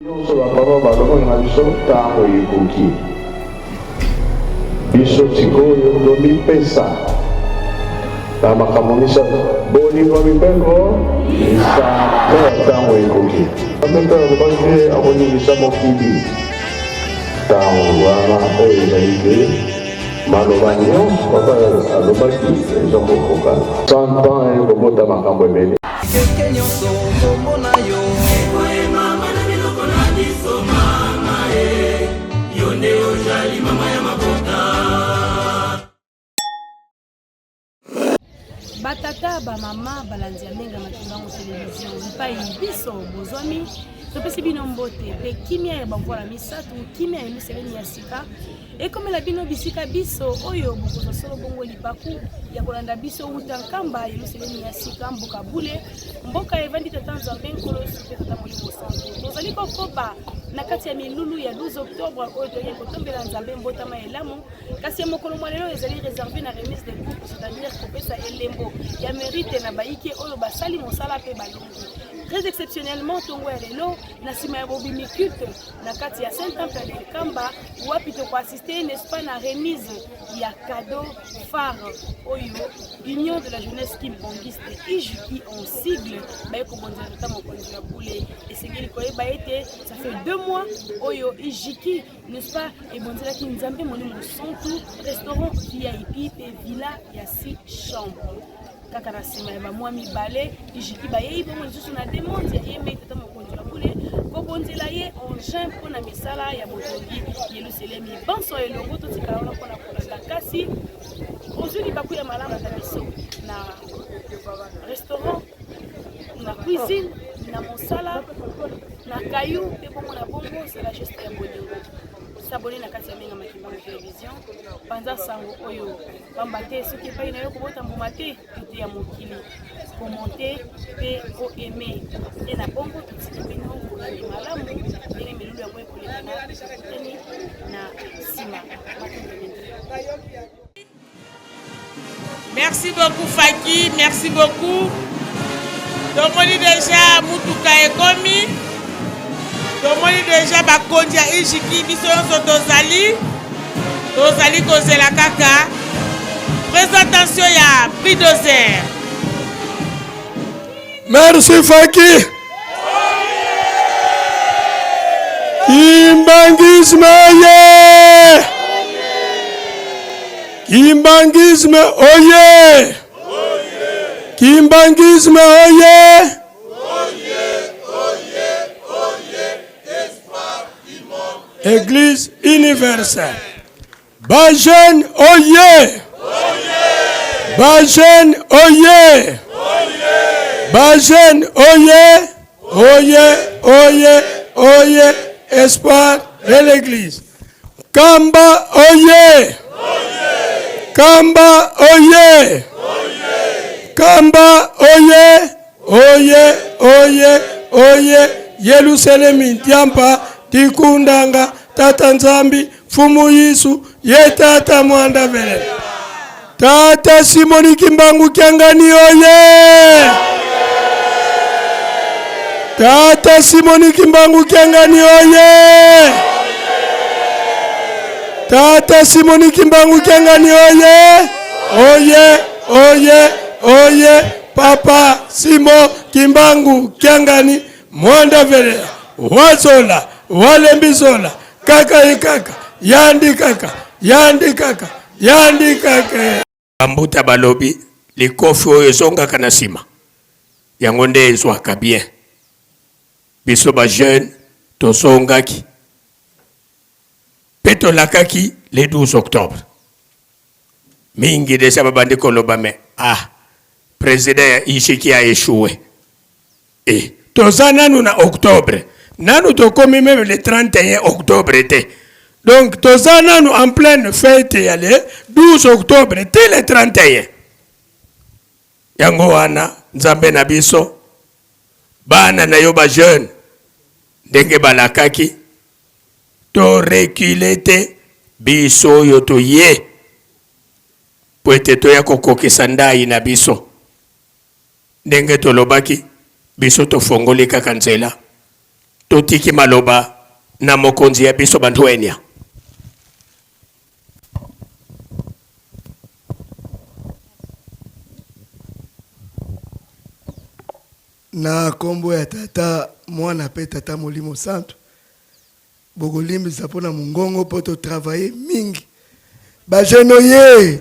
nyonso bapapa balobaka na biso ntango ekoki biso sikoyo tomipesa na makambo misato bolingo mibeko isa mpe ntango ekoki amenta alobaki te akoningisa mokili ntango wana oyo ezali te maloba nyonso papa alobaki eza kokokana 100 ans ekobota makambo ebele batata bamama balanzi ya menga makimbango televizion lipai biso bozwami topesi bino mbote mpe kimia ya bavoila misato kimia ya eluseleni ya sika ekomela bino bisika biso oyo bokozwa solo bongo lipaku ya kolanda biso uta nkamba ya eluseleni ya sika mboka bule mboka evandi tata nzambe nkolo supe tata molimo santo tozali kokopa na kati ya milulu ya 12 octobre oyo toyei kotombela nzambe mbotama elamu kasi ya mokolo mwa lelo ezali réservé na remise de groupe c'est-à-dire kopesa elembo ya mérite na baike oyo basali mosala mpe balongi très exceptionnellement tongo ya lelo na nsima ya bobimi culte na kati ya saint temple ya Likamba wapi tokoassiste n'est-ce pas na remise ya cadeau phare oyo union de la jeunesse kimbangiste IJUKI en sigle baye kobonzela tata mokonzi ya bule esengeli koyeba ete ça fait 2 mois oyo IJUKI n'est-ce pas ebonzelaki nzambe molimo santu restaurant VIP pe villa ya 6 chambres kaka na nsima ya bamwa mibale IJUKI bayei bongo lisusu na demande ya ye mei tata mokonzi ya bule kobonzela ye engin mpona misala ya botongi yeluselemi banso elongo totikala wana mpona kolanda kasi ozwi libaku ya malamu na biso na restaurant na cuisine na mosala na kayu mpe bongo na bongo c'est la geste ya bolingo s'abonner na kati ya menga makimbango télévision panza sango oyo pamba te soki epai na yo kobota mbuma te yote ya mokili komonte mpe koeme nde na bongo totiki bino kolandi malamu ndenge milulu yango ekolekana teni na nsima. Merci beaucoup Faki, merci beaucoup. Tomoni déjà mutuka ekomi. Tomoni déjà bakonzi ya IJUKI biso nyonso tozali kozela kaka présentation ya prix d'Ozer. Merci Faki. Kimbangisme oye! Kimbangisme oye! Kimbangisme oye! Église universelle. Bajen oye! Bajen oye! Bajen oye! Oye! Oye! Oye! Espoir de l'église. Kamba oye! Kamba oye! Kamba oye! Oye! Oye! Oye! Yerusalemu Tiampa Tikundanga Tata Nzambi Fumu Yesu ye Tata Mwanda Vele Tata Simoni Kimbangu Kiangani oye! Tata Simoni Kimbangu Kiangani oye! Tata Simoni Kimbangu Kiangani oye! Oye! Oye! Oye! Papa Simo Kimbangu Kiangani Mwanda Vele wazola walembizola kaka ikaka yandi kaka ambuta balobi likofi oyo ezongaka na nsima yango nde ezwaka bien biso ba jeune tozongaki mpe tolakaki le 12 octobre mingi deja babandi koloba me président ya IJUKI a échoué toza nanu na octobre nanu tokomi même le 31 octobre te donc toza nanu en pleine fête ya le 12 octobre te le 31 yango wana nzambe na biso bana na yo ba jeune ndenge balakaki to recule te biso oyo toye po ete toya kokokisa ndai na biso ndenge tolobaki biso tofongoli kaka nzela totiki maloba na mokonzi ya biso bantuenia. Na kombo ya tata mwana pe tata Molimo Santo bokolimbisa mpona mongongo mpo totravaye mingi. Bajeno ye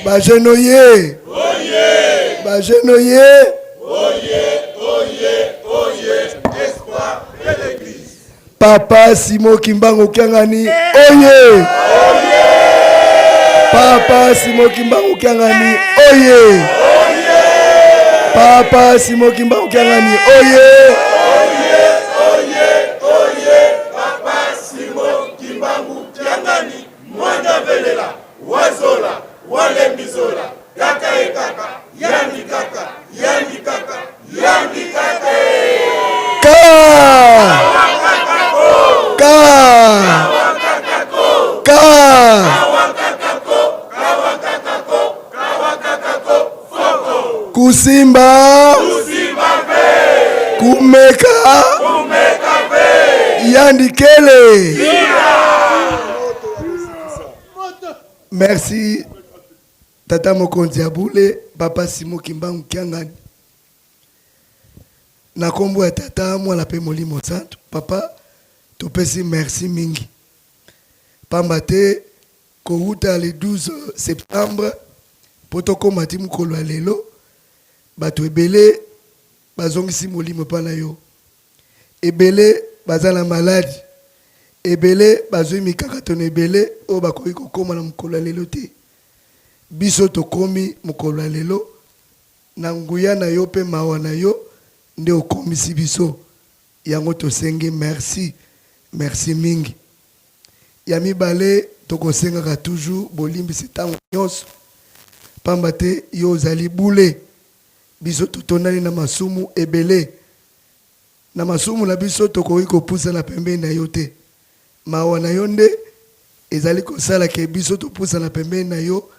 bajeno ye bajeno ye Espoir de l'église. Papa Simo Kimbangu Kiangani oye Papa Simo Kimbangu Kiangani oye Papa Simo Kimbangu Kiangani oye Papa Simo Kimbangu Kiangani Mwanda Velela Wazola Wale Mizola Kaka e kaka Yandi kaka Yandi kaka Yandi kaka Kusimba kumeka yandikele. Merci tata mokonzi abule Papa Simo Kimbangu Kiangani na kombo ya tata mwana pe Molimo Santo. Papa topesi merci mingi pamba te kouta le 12 septembre poto komati mukolo ya lelo bato ebele bazongisi molimo pana yo, ebele bazala maladi, ebele bazwi mikakatono ebele o bakoki kokoma na mukolo ya lelo te. Biso tokomi mukolo ya lelo na nguya na yo pe mawa na yo nde okomisi biso, yango tosengi merci merci mingi. Ya mibale tokosengaka toujours bolimbisi ntango nyonso pamba te yo ozali bule. Biso totondani na masumu ebele, na masumu na biso tokoki kopusa na pembeni na yo te. Mawa na yo nde ezali kosala ke biso topusa na pembeni na yo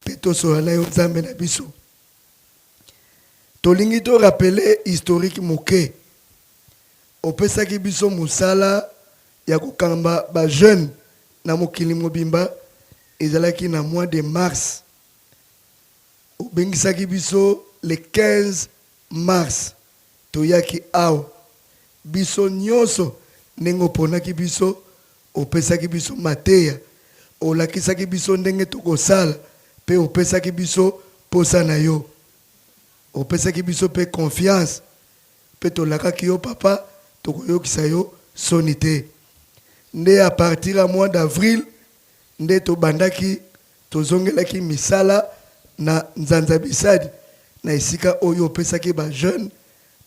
pe tosola na yo nzambe na biso. Tolingi to rappeler historique moke opesaki biso musala ya kokamba ba jeune na mokili mobimba ezalaki na mois de mars. Obengisaki biso le 15 mars toyaki awa biso nyonso ndenge oponaki biso, opesaki biso mateya, olakisaki biso ndenge tokosala pe opesaki biso posa na yo, opesaki biso pe confiance pe tolakaki yo papa tokoyokisa yo soni te. Nde a partir ya mois d'avril nde tobandaki tozongelaki misala na Nzanza Bisadi na esika oyo opesaki ba jeune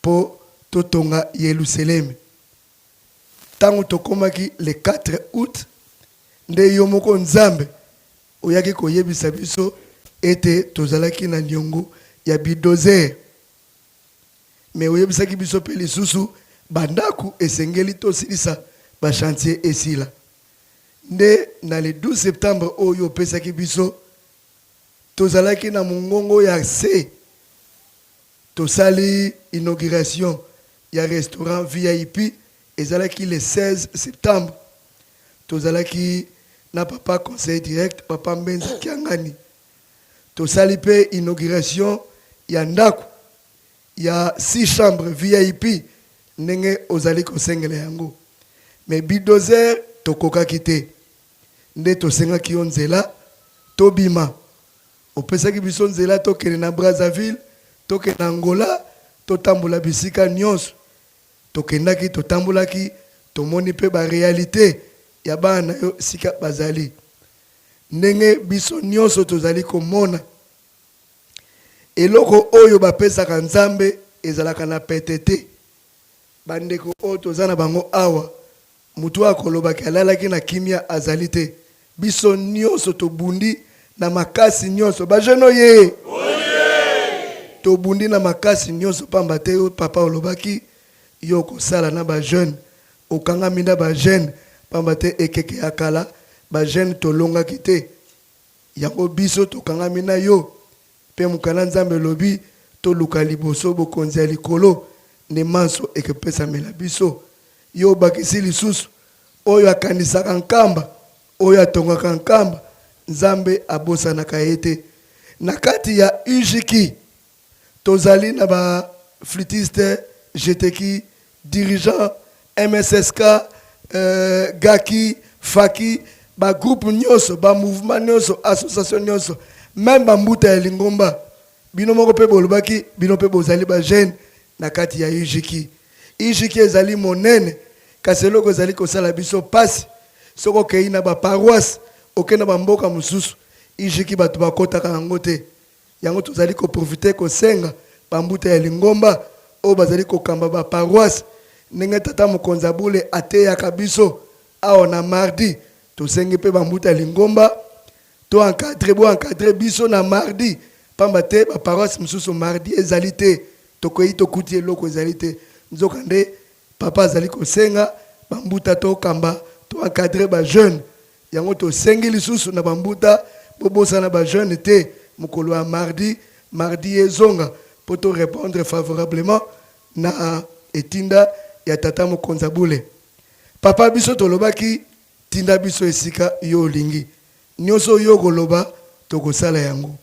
po totonga Yerusalem. Tango tokomaki le 4 août nde yo moko Nzambe oyaki koyebisa biso ete tozalaki na niongo ya bidozer. Me oyebisaki biso pe lisusu bandaku esengeli tosilisa ba chantier esila. Nde na le 12 septembre oyo opesaki biso tozalaki na mongongo ya se tosali inauguration ya restaurant VIP ezalaki le 16 septembre. Tozalaki na papa conseil direct papa Mbenza Kiangani. Tosali pe inauguration ya ndako ya 6 chambres VIP ndenge ozali kosengela yango. Mais bidozer tokokaki te. Nde tosengaki yo nzela tobima. Opesaki biso nzela tokende na Brazzaville, tokende na Angola, totambola bisika nyonso. Tokendaki totambolaki, tomoni pe ba réalité ya bana yo sika bazali. Ndenge biso nyonso tozali komona. Eloko oyo bapesaka Nzambe ezalaka na PTT. Bandeko oyo tozana bango awa. Mutu akolobaki alalaki na kimia azali te. Biso nyonso tobundi na makasi nyonso bajeno ye tobundi na makasi nyonso pamba te papa olobaki yo kosala na ba jeune okangami na ba jeune pamba te ekeke ya kala ba jeune tolongaki te yango biso tokangami na yo pe mukana Nzambe lobi toluka liboso bokonzi ya likolo ne manso ekepesamela biso yo bakisi lisusu oyo akanisaka nkamba oyo atongaka nkamba nzambe abosanaka ye te. Na kati ya UJK tozali na ba flûtiste GTK dirigeant MSSK Gaki Faki ba groupe nyonso ba mouvement nyonso association nyonso même ba mbuta ya Lingomba bino moko pe bolobaki bino pe bozali ba jeune na kati ya UJK. UJK ezali monene kasi eloko ezali kosala biso pasi soko kei na ba paroisse okenda ba mboka mosusu UJK bato bakotaka yango te. Yango tozali koprofite kosenga ba mbuta ya Lingomba o bazali kokamba ba paroisse ndenge tata mokonza bule ateyaka biso awa na mardi tosengi pe ba mbuta ya Lingomba to encadre biso na mardi pamba te ba paroisse mosusu mardi ezali te tokoyi tokuti eloko ezali te nzoka nde papa azali kosenga ba mbuta to kamba to encadre ba jeune yango tosengi lisusu na ba mbuta bobosana ba jeune te mokolo ya mardi ezonga pour te répondre favorablement na etinda ya tata mokonza bule. Papa biso tolobaki tinda biso esika yo olingi nyonso yo koloba tokosala yango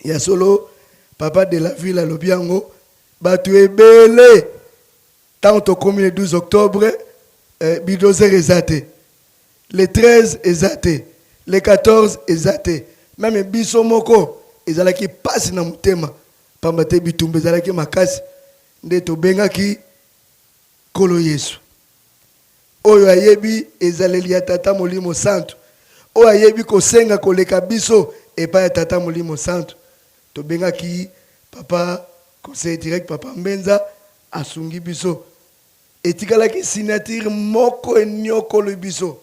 ya solo. Papa de la ville alobi yango batu ebele tant tokomi le 12 octobre bidozer ezate le 13 ezate le 14 ezate même biso moko ezalaki pasi na mutema pamba te bitumba ezalaki makasi nde tobengaki Kolo Yesu oyo ayebi ezaleli ya tata molimo santo oyo ayebi kosenga koleka biso epai ya tata molimo santo tobengaki papa conseil direct papa Mbenza asungi biso etikalaki signature moko enyokolo biso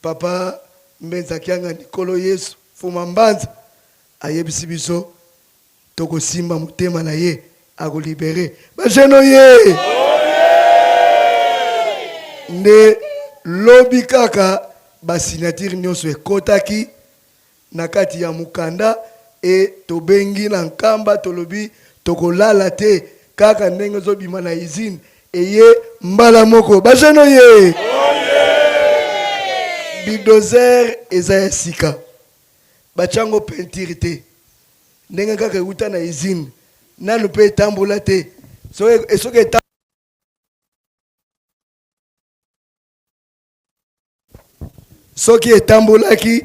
papa Mbenza kianga Kolo Yesu fuma mbanza ayebisi biso tokosimba mutema na ye akolibere bajeno ye nde lobi kaka ba signature nyonso ekotaki na kati ya mukanda e tobengi na nkamba tolobi tokolala te kaka ndenge zobima na izine eye mbala moko bajeno ye bidozer eza ya sika bachango peinture te ndenge kaka euta na izine nanu pe etambola te soki soki etambolaki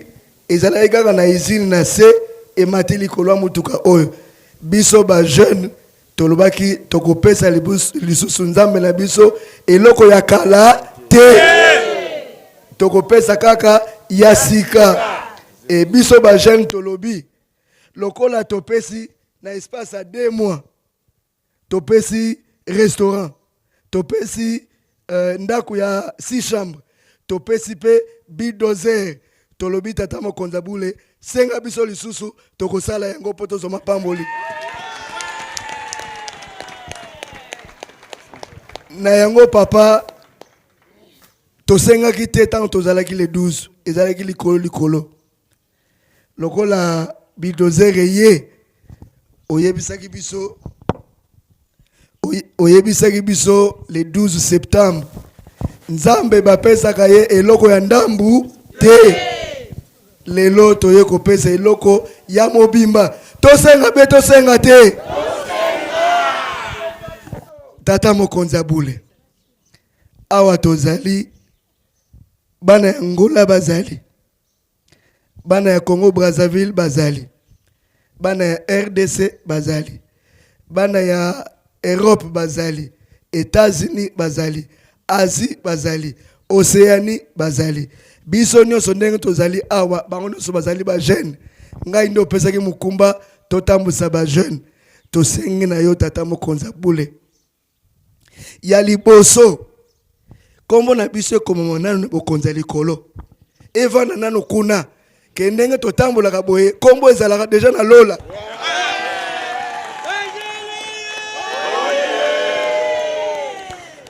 ezalaki kaka na izine na se emati likolo ya mutuka oyo biso ba jeune tolobaki tokopesa lisusu nzambe na biso eloko ya kala te tokopesa kaka ya sika e biso ba jeune tolobi lokola topesi na espace à 2 mois topesi restaurant topesi ndako ya 6 chambres topesi pe bidozer tolobi tata mokonza bule senga biso lisusu tokosala yango po tozoma pamboli na yango papa tosengaki te tant tozalaki le 12 ezalaki likolo lokola bidozer ye oyebisaki biso le 12 septembre nzambe bapesaka ye eloko ya ndambu te lelo toye kopesa eloko ya mobimba tosenga te tata mokonza bule awa tozali bana ya Angola bazali bana ya Congo Brazzaville bazali bana ya RDC bazali bana ya Europe bazali États-Unis bazali Asie bazali Océanie bazali biso nyonso ndenge tozali awa bango nyonso bazali ba jeune ngai ndo pesaki mukumba totambusa ba jeune tosengi na yo tata mokonza bule ya liboso kombo na biso komoma nanu bokonza likolo evana nanu kuna ke ndenge totambolaka boye kombo ezalaka deja na lola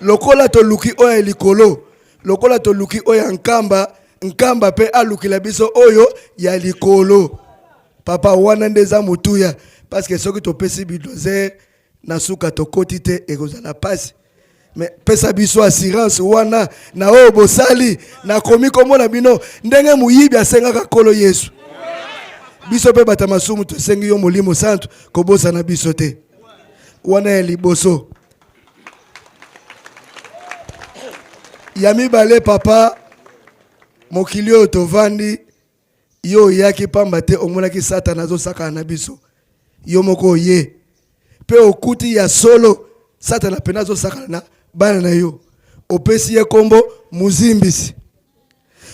lokola toluki oya likolo lokola toluki oya nkamba pe alukila biso oyo ya likolo papa wana ndeza mutuya parce que soki topesi bidozer na suka tokoti te ekozala pasi. Mais pesa biso assurance wana na oyo bosali na komi komona bino ndenge muyibi asengaka kolo Yesu. Biso pe bata masumu tosengi yo Molimo Santo kobosa na biso te. Wana ya liboso. Yami bale papa mokili oyo tovandi yo yaki pamba te omonaki Satana azosaka na biso. Yo moko ye. Pe okuti ya solo Satana pena azosaka na bana na yo. Opesi ye kombo muzimbisi.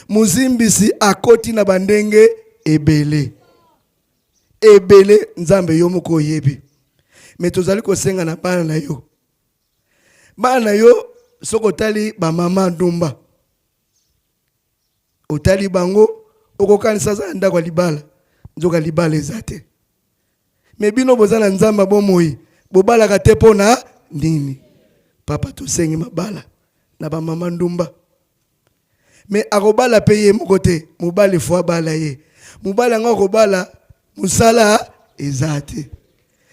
Muzimbisi akoti na bandenge ebele. Ebele nzambe yo moko yebi. Me tozali kosenga na bana na yo. Bana na yo soko tali ba mama ndumba. Otali bango okokanisa za ndako libala. Nzoka libala ezate. Me bino bozana nzamba bomoi. Bobala kate pona nini. Papa tosengi mabala na ba mama ndumba. Me akobala peye mokote mobali fwa bala ye. Mobala nga akobala musala ezate.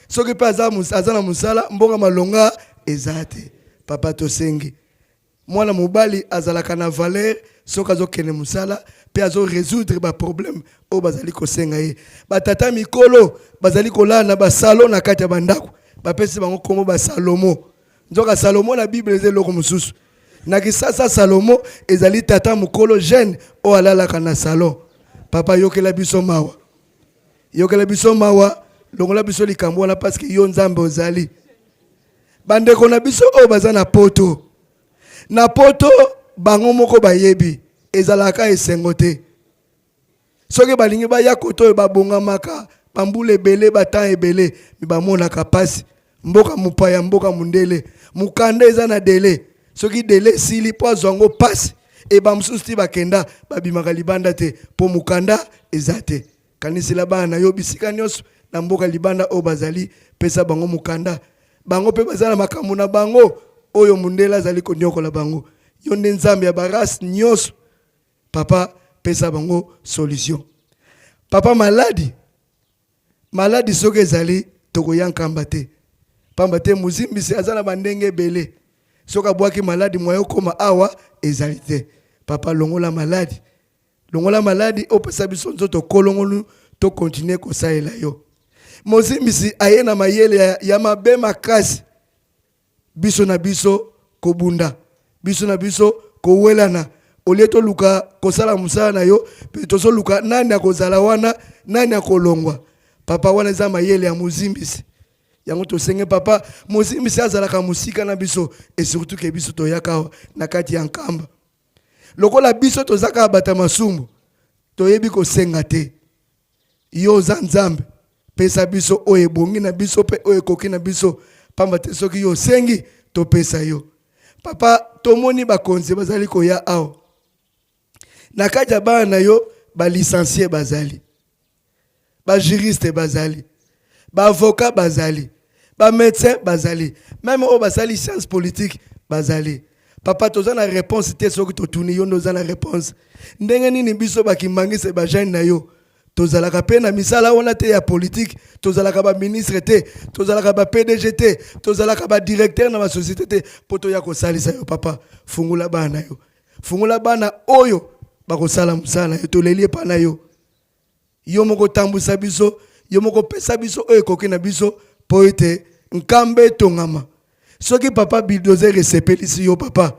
Soki pa azana musala mbonga malonga ezate. Papa tosengi. Mwana mobali azalaka na valeur soki azokende musala pe azo résoudre ba problème o bazali kosenga ye. Batata mikolo bazali kolala na ba salon na kati ya bandako. Bapesi bango kombo ba Salomo. Nzoka Salomo na Bible eze loko mususu. Na kisasa Salomo ezali tata mukolo jeune o alalaka na salon. Papa yokela biso mawa. Yokela biso mawa, longola biso likambo wana parce que yo nzambe ozali. Bandeko na biso o baza na poto. Na poto bango moko bayebi ezalaka esengo te. Soki balingi baya koto babonga maka bambule ebele batan ebele mi bamonaka pasi. Mboka mupaya mboka mundele mukanda eza na dele. Soki dele sili po azwango pasi e bamsusu ti bakenda babimaka libanda te po mukanda ezate. Kanisila bana na yo bisika nyonso na mboka libanda o bazali pesa bango mukanda. Bango pe bazala makambo na bango oyo mundela azali konyokola bango. Yo nde nzambe ya barasi nyonso. Papa pesa bango solution. Papa maladi. Maladi soki ezali tokoyankamba te. Pamba te muzimbisi azala bandenge bele. Soka bwaki maladi mwayo koma awa ezali te. Papa longola maladi. Longola maladi opesa biso nzoto kolongolu to continue kosaela yo. Muzimbisi ayena mayele ya mabe makasi. Biso na biso kobunda. Biso na biso kowelana. Oleto luka kosala musala na yo. Petoso luka nani akozala wana nani akolongwa. Papa wana eza mayele ya muzimbisi. Yango tosenge papa muzimbisi azalaka musika na biso et surtout ke biso toyaka na kati ya nkamba. Lokola biso tozaka bata masumu toyebi kosenga te. Yo za nzambe pesa biso oye bongi na biso pe oye koki na biso pamba te soki yo sengi to pesa yo. Papa tomoni bakonzi bazali koya awo. Na kati ya bana na yo ba licencié bazali. Ba juriste bazali. Ba avocat bazali. Ba médecin bazali. Même au bazali science politique bazali. Papa toza na réponse te soki to tuni yo noza na réponse. Ndenge nini biso bakimangisa ba jeune na yo. Tozalaka pe na misala wana te ya politique, tozalaka ba ministre te, tozalaka ba PDG te, tozalaka ba directeur na ba société te poto ya kosalisa yo papa. Fungula bana yo. Fungula bana oyo bakosala musala yo toleli pa na yo. Yo moko tambusa biso, yo moko pesa biso oyo koki na biso po ete nkambe tongama. Soki papa bulldozer resepelisi yo papa,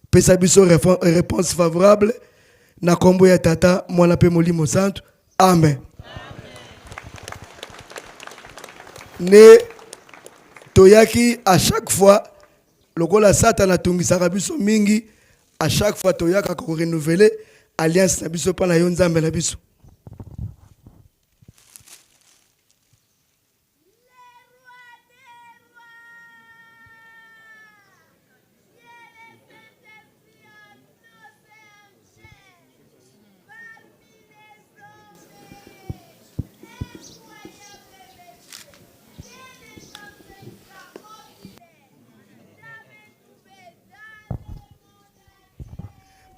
pesa biso réponse favorable na kombo ya tata mwana pe Molimo Santo. Amen. Ne toyaki à chaque fois lokola Satan atungisaka biso mingi, à chaque fois toyaka ko renouveler alliance na biso pa na yo nzambe na biso.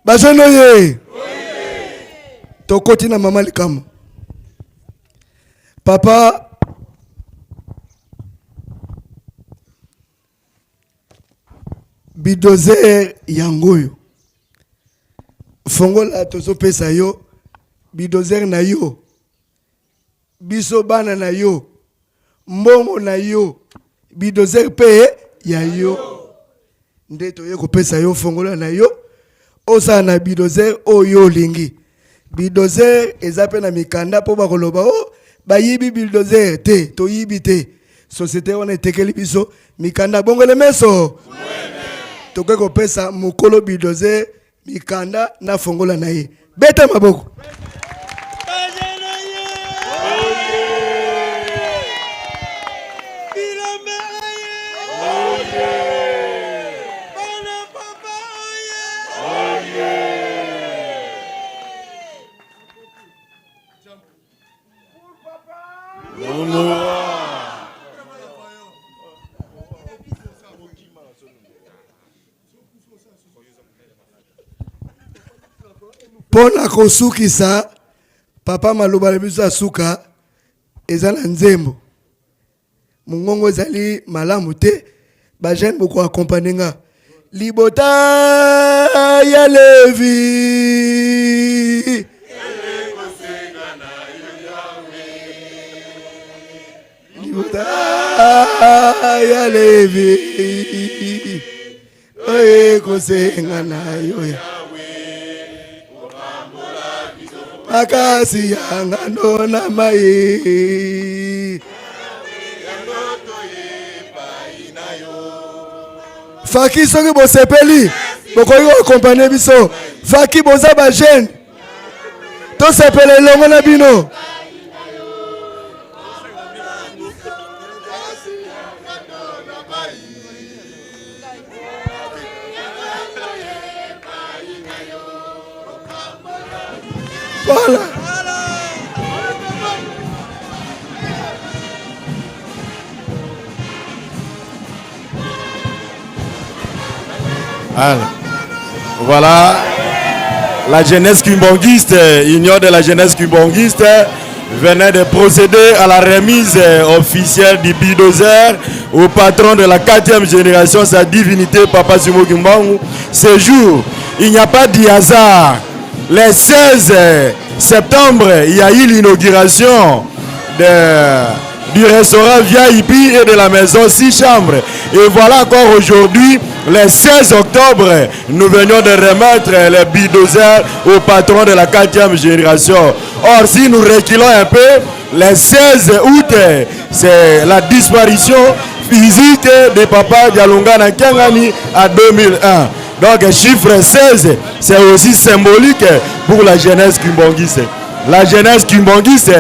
Bazono ye. Tokoti na mama likamo. bidozer yangoyo fongola tozopesa yo bidozer na yo biso bana na yo mbongo na yo bidozer pe ya yo nde toye kopesa yo fongola na yo osala na bidozer oyo olingi bidozer eza pe na mikanda mpo bakoloba o bayibi bidozer te toyibi te société wana etekeli biso mikanda bongole meso tokoki kopesa mokolo bidozer mikanda na fongola na ye beta maboko pona kosukisa papa maloba na biso asuka eza na nzembo mongongo ezali malamu te bajene boko akompane nga libota ya levi libota ya levi oye kosenga na yo ya makasi yanga ndona mai faki soki bosepeli bokoki kokompane biso faki boza bajene tosepela elongo na bino voilà. Voilà, la jeunesse kimbonguiste, union de la jeunesse kimbonguiste venait de procéder à la remise officielle du bulldozer au patron de la 4e génération, sa divinité Papa Simo Kimbangu. Ce jour, il n'y a pas de hasard. Le 16 septembre, il y a eu l'inauguration du restaurant VIP et de la maison 6 chambres. Et voilà encore aujourd'hui, le 16 octobre, nous venions de remettre les bulldozers au patron de la 4e génération. Or, si nous reculons un peu, le 16 août, c'est la disparition physique de Papa Dialunga Nkengani à 2001. Donc, chiffre 16, c'est aussi symbolique pour la jeunesse kimbonguiste. La jeunesse kimbonguiste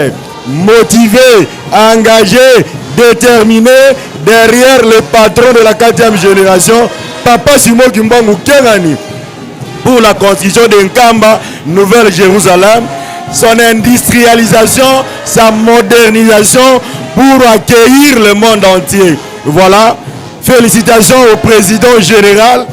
motivée, engagée, déterminée derrière le patron de la 4e génération, Papa Simo Kimbangu Nkengani, pour la construction d'Nkamba, Nouvelle-Jérusalem, son industrialisation, sa modernisation pour accueillir le monde entier. Voilà, félicitations au président général,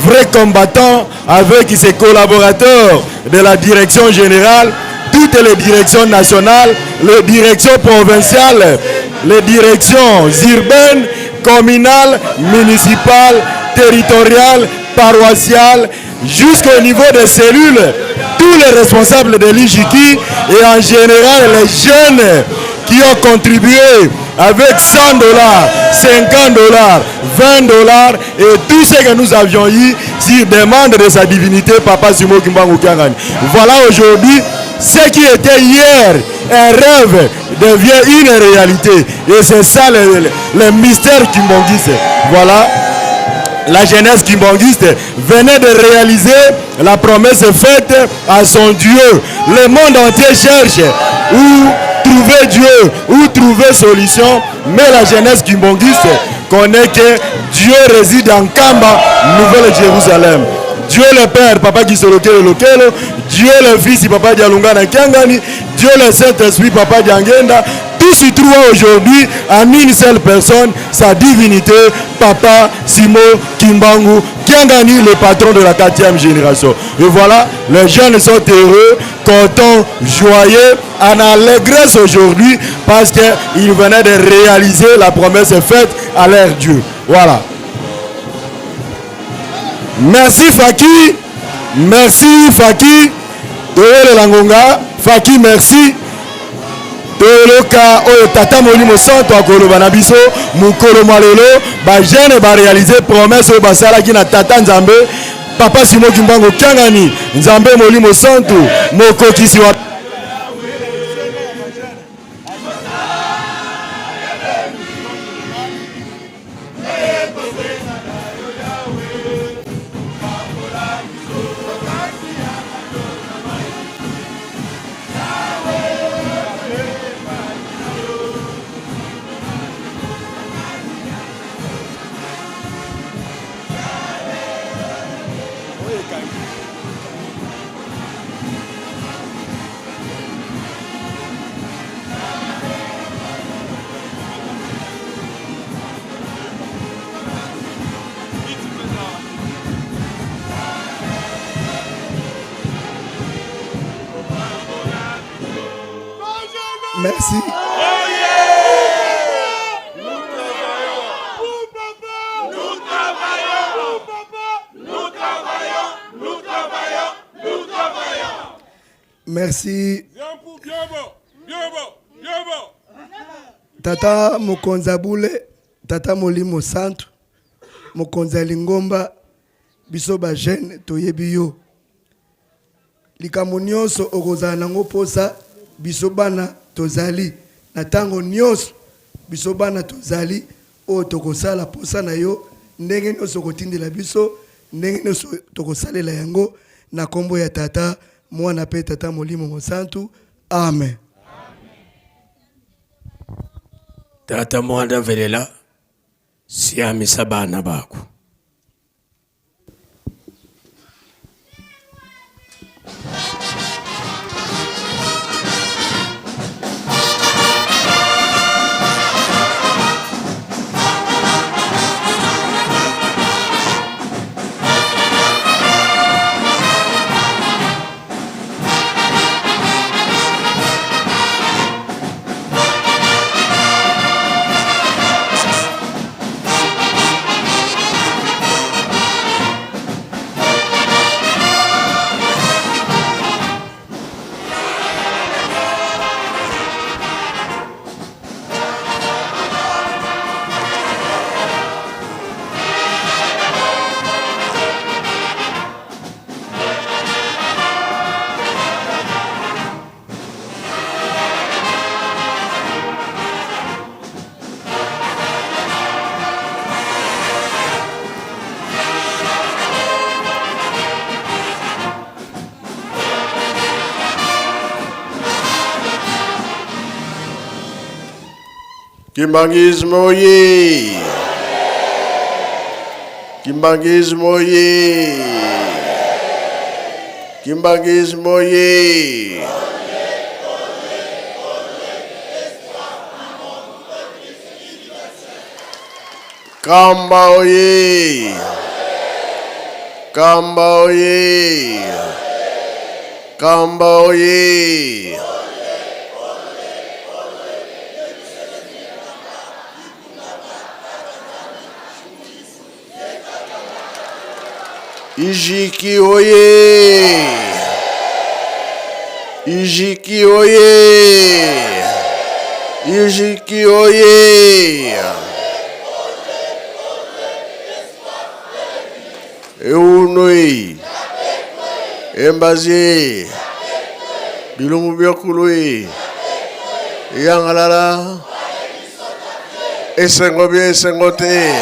vrai combattant avec ses collaborateurs de la direction générale, toutes les directions nationales, les directions provinciales, les directions urbaines, communales, municipales, territoriales, paroissiales, jusqu'au niveau des cellules, tous les responsables de l'IJIKI et en général les jeunes qui ont contribué avec $100, $50, $20 et tout ce que nous avions eu sur demande de sa divinité Papa Simo Kimbangu Nkengani. Voilà aujourd'hui, ce qui était hier un rêve devient une réalité. Et c'est ça le mystère kimbonguiste. Voilà. La jeunesse kimbonguiste venait de réaliser la promesse faite à son Dieu. Le monde entier cherche où trouver Dieu, où trouver solution. Mais la jeunesse kimbonguiste connaît que Dieu réside en Kamba, Nouvelle-Jérusalem. Dieu le Père, Papa Gisolokelo Lokelo, Dieu le Fils, Papa Dialunga Nkengani, Dieu le Saint-Esprit, Papa Diangenda, tout se trouve aujourd'hui en une seule personne, sa divinité, Papa Simo Kimbangu Nkengani, le patron de la 4e génération. Et voilà, les jeunes sont heureux, contents, joyeux, en allégresse aujourd'hui parce qu'ils venaient de réaliser la promesse faite à leur Dieu. Voilà. Merci Faki. Merci Faki. Toyele Langonga. Faki, merci. Toloka oyo tata molimo santo akoloba na biso mukolo malelo ba jeune ba réaliser promesse oyo basala ki na tata Nzambe papa Simo Kimbango Kangani Nzambe molimo santo mokokisi wa Merci. Merci. Tata Mokonza Boule, Tata Molimo Centre, Mokonza Lingomba, biso ba jeune toyebi yo. Likambo nyonso okozala nango posa biso bana tozali na tango nyonso biso bana tozali o tokosala posa na yo ndenge nyonso kotindela biso ndenge nyonso tokosalela yango na kombo ya tata mwana pe tata Molimo Mosantu. Amen. Tata mwanda velela siamisa bana bako. Kimbangisme oye! Kimbangisme oye! Kimbangisme oye! Kamba oye! Kamba oye! Kamba oye! Ijiki oye! Ijiki oye! Ijiki oye! Eunoi! Embazie! Bilumu biokului! Yangalala! Esengobie esengote!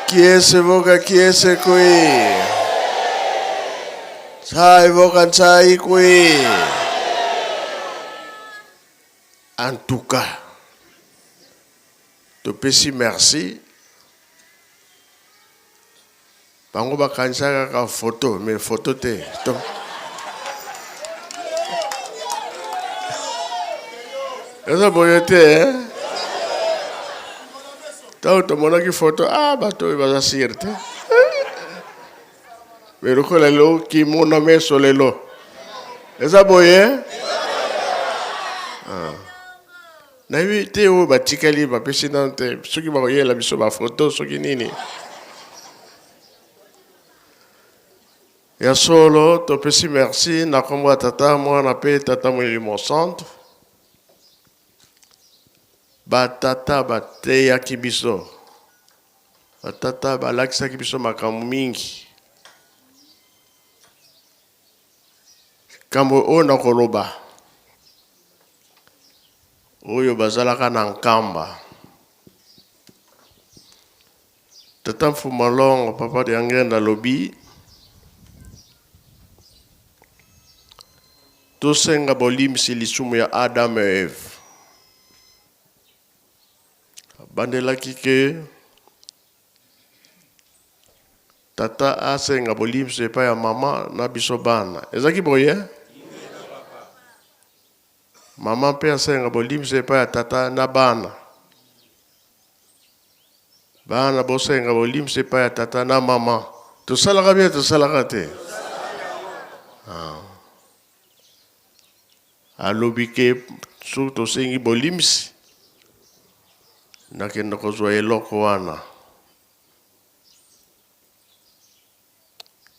Qui est ce voca, qui est ce qui? Sai voca, sai qui. En tout cas, te pési merci. Pango ba kansa ka photo, mais photo te. Esa boyete, hein? Tao tomona ki photo bato baza sirte. Pero ko lelo ki mona meso lelo. Eza boye? Na te o batikali ba pesinante soki ba yela biso ba photo soki nini. Ya solo topesi merci na kombo tata mwana pe tata Molimo Centre. Batata bateya kibiso. Batata balakisa kibiso makambo mingi. Kambo ona koloba. Oyo bazalaka na nkamba. Tata Mfumalongo papa de Angenda lobi. Tosenga bolimisi lisumu ya Adam et Eve. Bandelaki ke tata asenga bolimisi epai ya mama na biso bana. Ezaki boye? Mama pe asenga bolimisi epai ya tata na bana. Bana bosenga bolimisi epai ya tata na mama. Tosalaka bien, tosalaka te. Alobi ke su tosengi bolimisi nakenda kozwa eloko wana.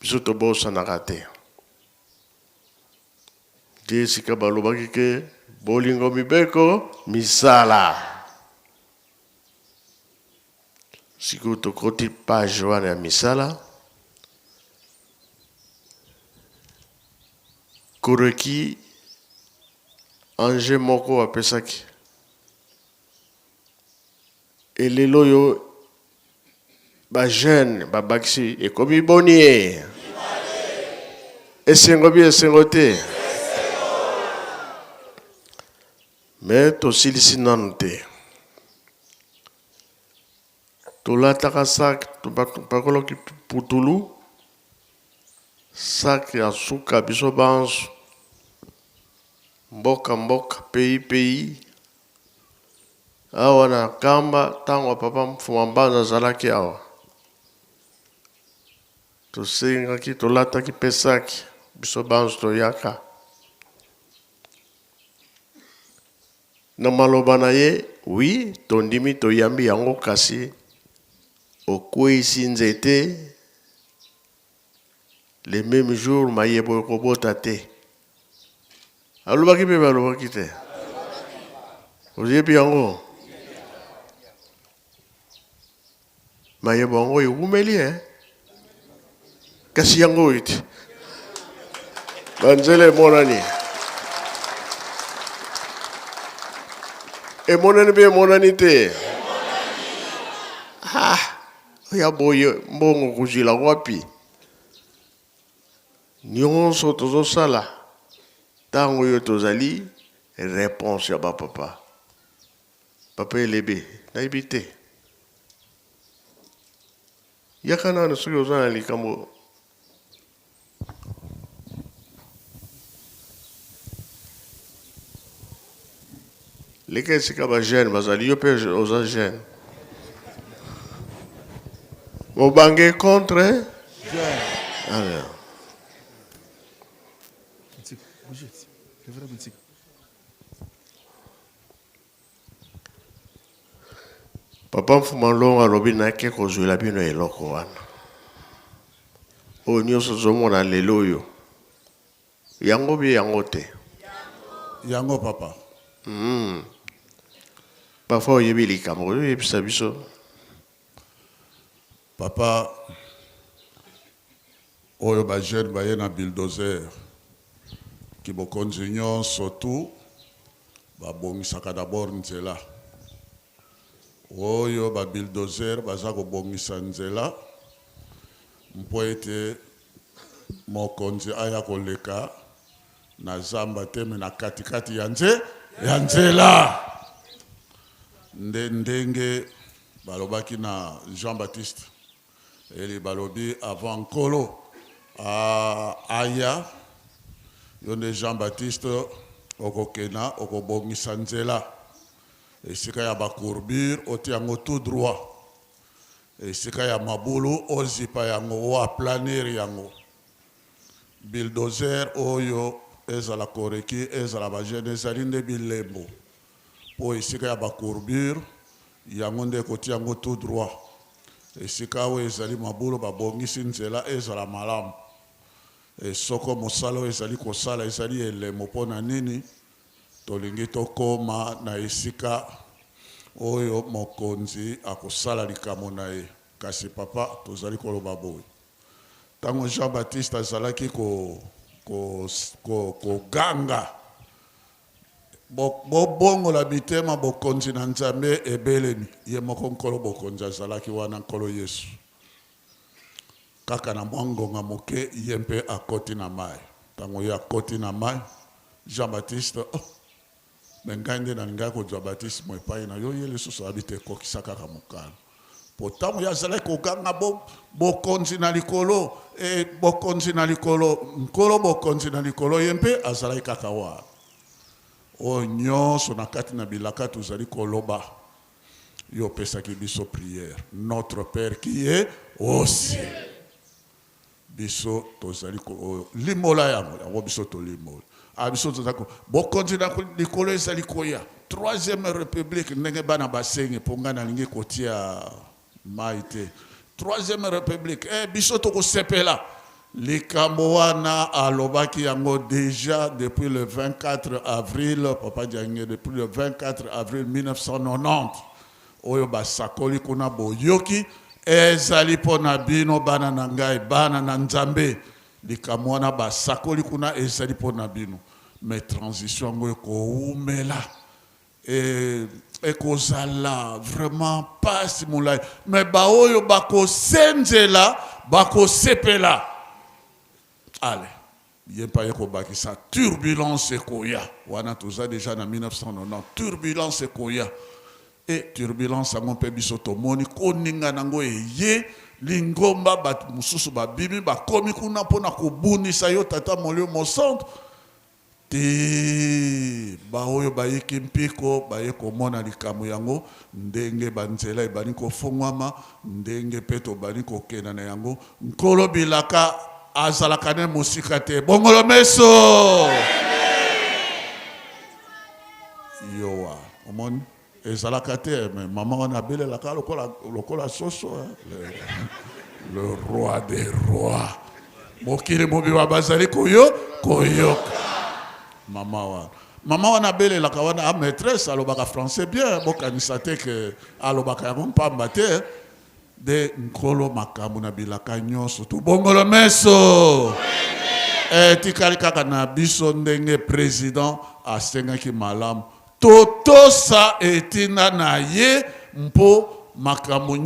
Biso tobosanaka te. Esika balobaki ke bolingo mibeko misala. Siku tokoti page wana ya misala. Koreki Ange moko apesaki. Elelo yo ba jeune ba bakisi ekomi bonier. Esengo bi esengo te. Mais to silisi nanu te. Tolataka sak pakoloki putulu. Sak ya suka biso banzo. Mboka mboka pays awa na kamba tango papa Mfumambanza zalaki awa tosengaki tolataki pesaki biso banzo toyaka na maloba na ye oui tondimi toyambi yango kasi okwesi nzete le même jour mayebo ekobota te. Alobaki pe balobaki te. Oyebi yango. Mayebo yango ewumeli kasi yango iti. Banzele monani. Monani be monani te. Oya boye mbongo kuzila wapi. Nyonso tozo sala. Tango yo tozali réponse ya ba papa. Papa elebe na ibite. Yakana na suyo zana likambo. Leke sika ba jeune bazali yo pe oza jeune. Mobange contre jeune. Alors Papa Mfumalongo alobi na ke kozwela bino eloko wana. O nyonso zomona lelo oyo. Yango bi yango te. Yango papa. Parfois oyebi likambo oyebisa biso. Papa oyo ba jeune baye na bulldozer. Ki bokonzi nyonso tu babongisaka d'abord nzela. Oyo ba bulldozer baza kobongisa nzela mpo ete mokonzi aya koleka na zamba teme na katikati ya nzela. Ndenge balobaki na Jean-Baptiste eli balobi avant nkolo aya yonde Jean-Baptiste okokena okobongisa nzela. Esika ya bakourbure oti yango tout droit. Esika ya mabulu ozipa yango wa planir yango. Bulldozer oyo ezala koreki ezala ba jeune ezali nde bilembo. Po esika ya bakourbure yango nde koti yango tout droit. Esika oyo ezali mabulu babongisi nzela ezala malamu. e soko mosala ezali kosala ezali elemo mpona nini tolingi tokoma na esika oyo mokonzi akosala likambo na ye kasi papa tozali koloba boye ntango Jean Baptiste azalaki koganga bobongola bitema bokonzi na Nzambe ebelemi ye moko nkolo bokonzi azalaki wana nkolo Yesu kaka na mwa ngonga moke ye mpe akoti na mai ntango ye akoti na mai Jean Baptiste me ngai nde nalingaki kozwa baptisme epai na yo ye lisusu abi te ekokisa kaka mokano po ntango ye azalaki koganga bokonzi na likolo bokonzi na likolo nkolo bokonzi na likolo ye mpe azalaki kaka wana oyo nyonso na kati na bilaka tozali koloba yo opesaki biso prière notre père qui est aux cieux biso tozali limola yango biso tolimola abiso tozako bokonzi na likolo ezali koya troisième république ndenge bana basengi ponga na lingi kotia maite troisième république biso tokosepela likambo wana alobaki yango déjà depuis le 24 avril papa Diange depuis le 24 avril 1990 oyo basakoli kuna boyoki ezali pona bino bana na ngai bana na Nzambe likambo wana basakoli kuna ezali pona bino mais transition ngo ekoumela ekozala vraiment pasi mulai mais baoyo bakosenzela bakosepela ale yepa yeko bakisa turbulence ekoya wana toza déjà na 1990 turbulence ekoya et turbulence yango mpe biso tomoni koninga nango eye lingomba bato mosusu babimi bakomi kuna mpona kobundisa yo tata molio mosantu te baoyo bayeki mpiko baye komona likambo yango ndenge banzela ebani kofongwama ndenge mpe tobani kokenda na yango nkolo bilaka azalaka ne mosika te bongolo meso yowa omoni ezalaka te mais mama wana abelelaka lokola soso le roi des rois mokili mobiwa bazali koyoka mama wana belelaka wana a maîtresse alobaka français bien bokanisa te ke alobaka yango mpamba te de nkolo makambo na bilaka nyonso tobongolo meso tikali kaka na biso ndenge président asengaki malamu totosa etina na ye mpo makambo